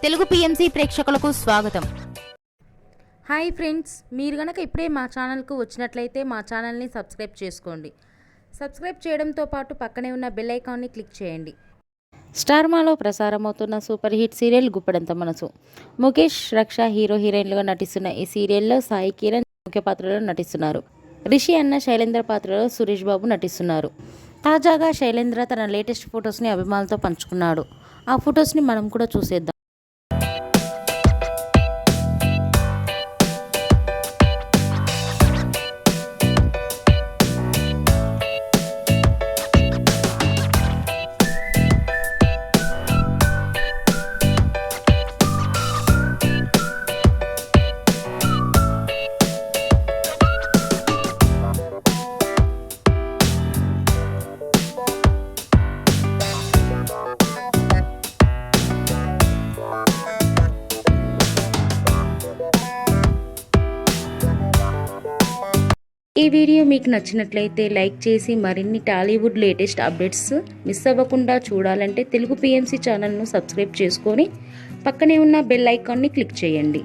Telugu PMC ప్రేక్షకులకు స్వాగతం. Hi friends, మీరు గనక ఇప్పుడే మా ఛానల్కు వచ్చినట్లయితే మా ఛానల్ని సబ్స్క్రైబ్ చేసుకోండి. సబ్స్క్రైబ్ చేయడంతో పాటు పక్కనే ఉన్న బెల్ ఐకాన్ని క్లిక్ చేయండి. స్టార్మాలో ప్రసారమవుతున్న సూపర్ హిట్ సీరియల్ గుప్పెడంత మనసు. ముఖేష్, రక్ష హీరో హీరోయిన్లుగా నటిస్తున్న ఈ సీరియల్లో సాయి కిరణ్ ముఖ్య పాత్రలో నటిస్తున్నారు. రిషి అన్న శైలేంద్ర పాత్రలో సురేష్ బాబు నటిస్తున్నారు. తాజాగా శైలేంద్ర తన లేటెస్ట్ ఫొటోస్ని అభిమానులతో పంచుకున్నాడు. ఆ ఫొటోస్ని మనం కూడా చూసేద్దాం. ఈ వీడియో మీకు నచ్చినట్లయితే లైక్ చేసి మరిన్ని టాలీవుడ్ లేటెస్ట్ అప్డేట్స్ మిస్ అవ్వకుండా చూడాలంటే తెలుగు పిఎంసి ఛానల్ను సబ్స్క్రైబ్ చేసుకొని పక్కనే ఉన్న బెల్ ఐకాన్ని క్లిక్ చేయండి.